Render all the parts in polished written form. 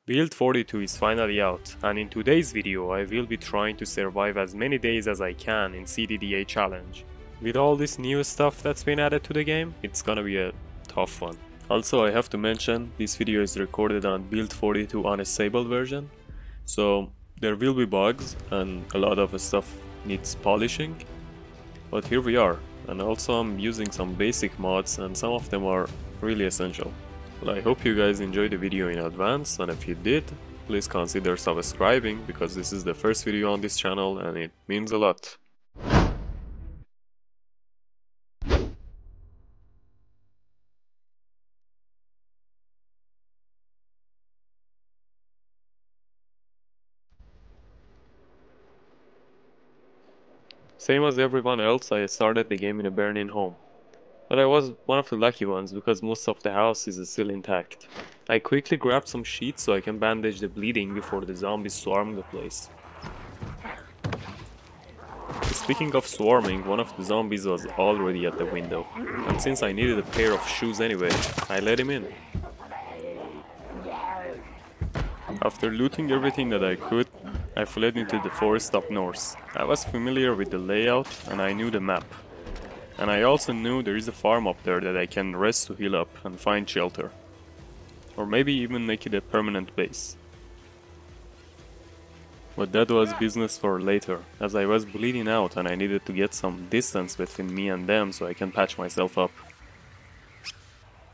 Build 42 is finally out, and in today's video I will be trying to survive as many days as I can in CDDA challenge. With all this new stuff that's been added to the game, it's gonna be a tough one. Also, I have to mention, this video is recorded on Build 42 unstable version, so there will be bugs and a lot of stuff needs polishing, but here we are. And also I'm using some basic mods and some of them are really essential. Well, I hope you guys enjoyed the video in advance, and if you did, please consider subscribing because this is the first video on this channel and it means a lot. Same as everyone else, I started the game in a burning home. But I was one of the lucky ones because most of the house is still intact. I quickly grabbed some sheets so I can bandage the bleeding before the zombies swarm the place. Speaking of swarming, one of the zombies was already at the window, and since I needed a pair of shoes anyway, I let him in. After looting everything that I could, I fled into the forest up north. I was familiar with the layout and I knew the map. And I also knew there is a farm up there that I can rest to heal up and find shelter. Or maybe even make it a permanent base. But that was business for later, as I was bleeding out and I needed to get some distance between me and them so I can patch myself up.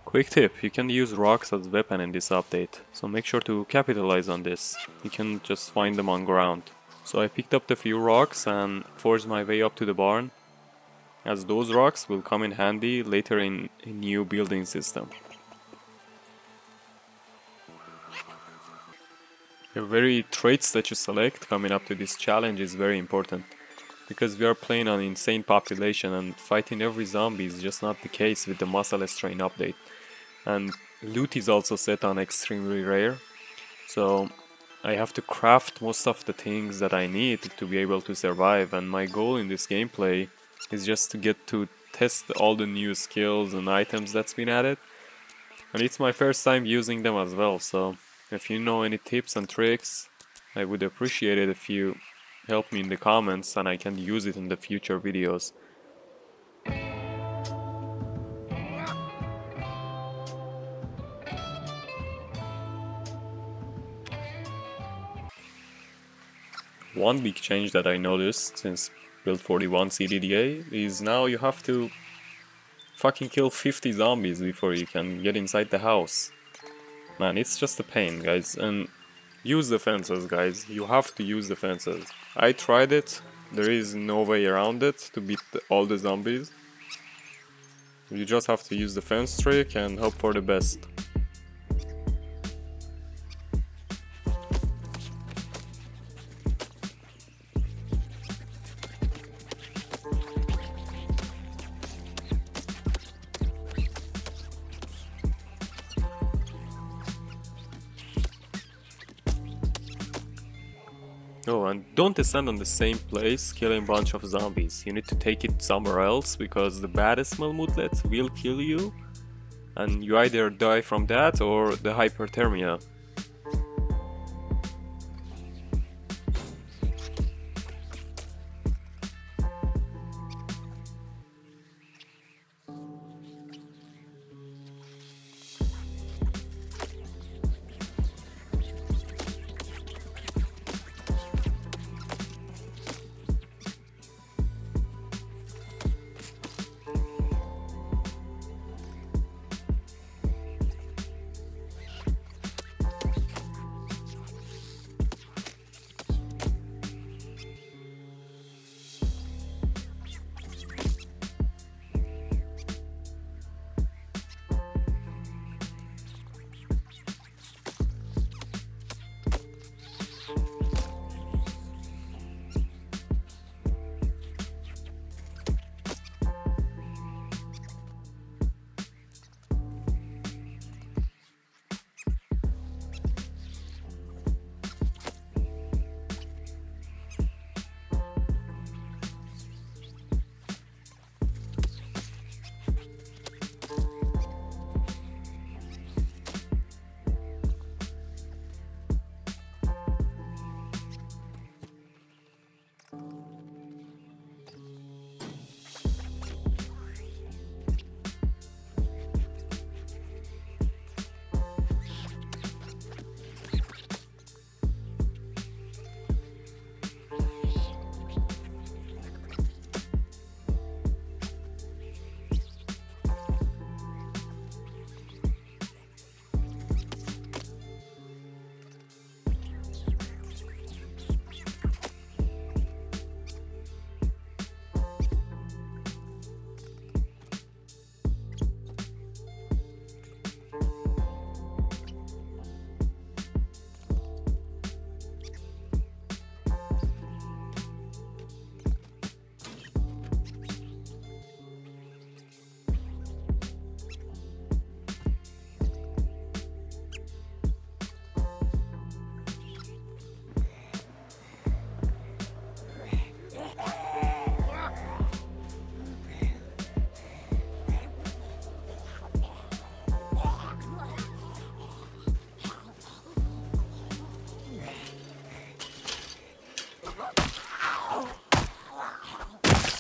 Quick tip, you can use rocks as weapon in this update, so make sure to capitalize on this. You can just find them on ground. So I picked up the few rocks and forged my way up to the barn, as those rocks will come in handy later in a new building system. The very traits that you select coming up to this challenge is very important, because we are playing on insane population and fighting every zombie is just not the case with the muscle strain update. And loot is also set on extremely rare, so I have to craft most of the things that I need to be able to survive, and my goal in this gameplay is just to get to test all the new skills and items that's been added, and it's my first time using them as well, so if you know any tips and tricks, I would appreciate it if you help me in the comments and I can use it in the future videos. One big change that I noticed since Build 41 CDDA is now you have to fucking kill 50 zombies before you can get inside the house. Man, it's just a pain, guys, and use the fences, guys. You have to use the fences. I tried it, there is no way around it to beat all the zombies. You just have to use the fence trick and hope for the best. Oh, and don't descend on the same place killing a bunch of zombies. You need to take it somewhere else because the bad smell moodlet will kill you and you either die from that or the hyperthermia.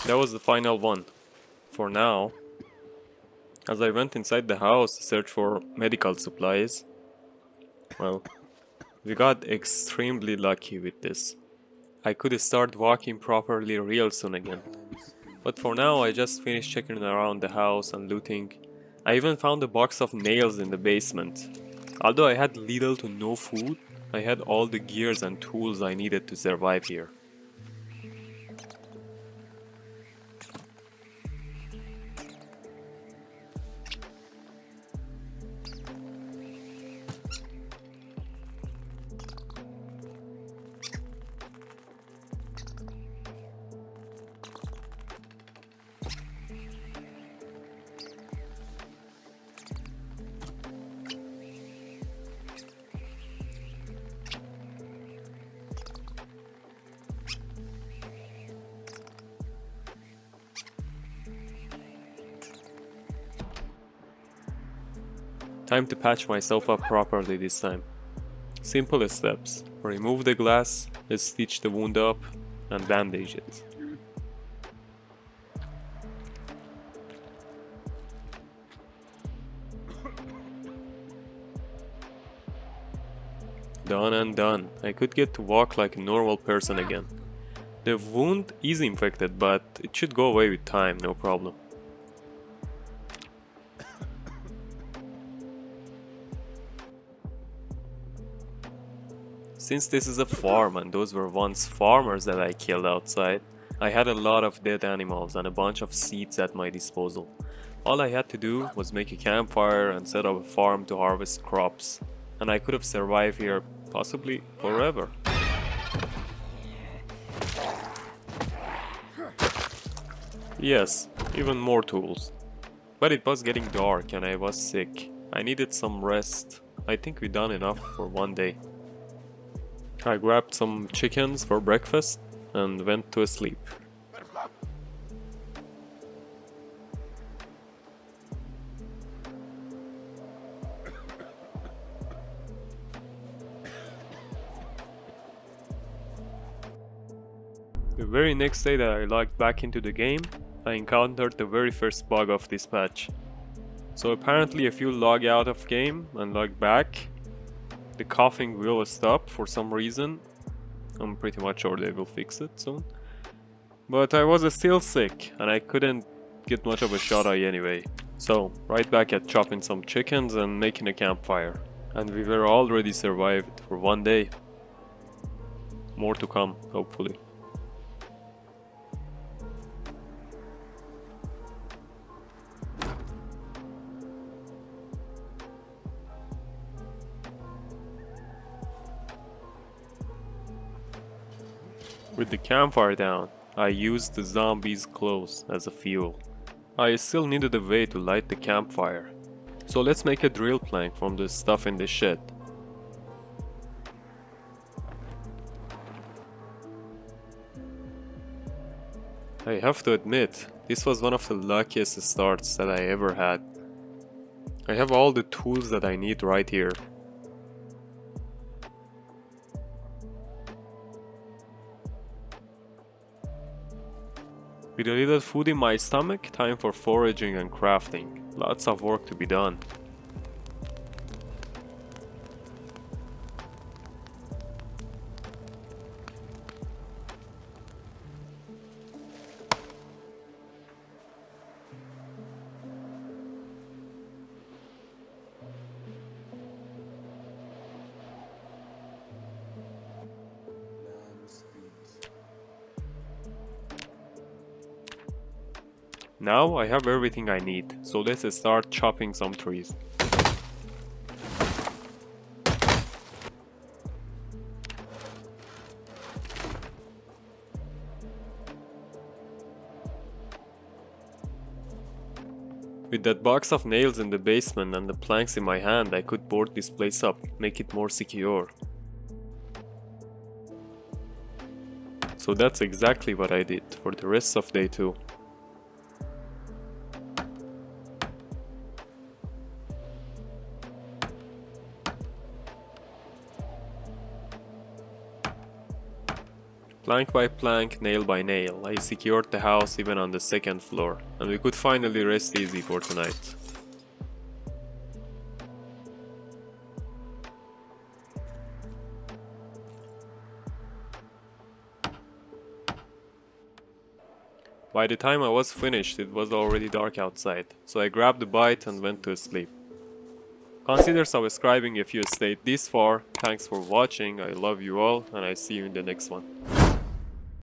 That was the final one. For now, as I went inside the house to search for medical supplies, well, we got extremely lucky with this. I could start walking properly real soon again. But for now, I just finished checking around the house and looting. I even found a box of nails in the basement. Although I had little to no food, I had all the gears and tools I needed to survive here. Time to patch myself up properly this time. Simple steps. Remove the glass, stitch the wound up, and bandage it. Done and done. I could get to walk like a normal person again. The wound is infected, but it should go away with time, no problem. Since this is a farm and those were once farmers that I killed outside, I had a lot of dead animals and a bunch of seeds at my disposal. All I had to do was make a campfire and set up a farm to harvest crops, and I could have survived here possibly forever. Yes, even more tools. But it was getting dark and I was sick. I needed some rest. I think we done enough for one day. I grabbed some chickens for breakfast and went to sleep. The very next day that I logged back into the game, I encountered the very first bug of this patch. So apparently if you log out of game and log back, the coughing will stop for some reason. I'm pretty much sure they will fix it soon. But I was still sick and I couldn't get much of a shot eye anyway. So right back at chopping some chickens and making a campfire. And we were already survived for one day. More to come, hopefully. With the campfire down, I used the zombies' clothes as a fuel. I still needed a way to light the campfire, so let's make a drill plank from the stuff in the shed. I have to admit, this was one of the luckiest starts that I ever had. I have all the tools that I need right here. With a little food in my stomach, time for foraging and crafting. Lots of work to be done. Now I have everything I need, so let's start chopping some trees. With that box of nails in the basement and the planks in my hand, I could board this place up, make it more secure. So that's exactly what I did for the rest of day 2. Plank by plank, nail by nail, I secured the house even on the second floor, and we could finally rest easy for tonight. By the time I was finished, it was already dark outside, so I grabbed a bite and went to sleep. Consider subscribing if you stayed this far. Thanks for watching, I love you all, and I see you in the next one.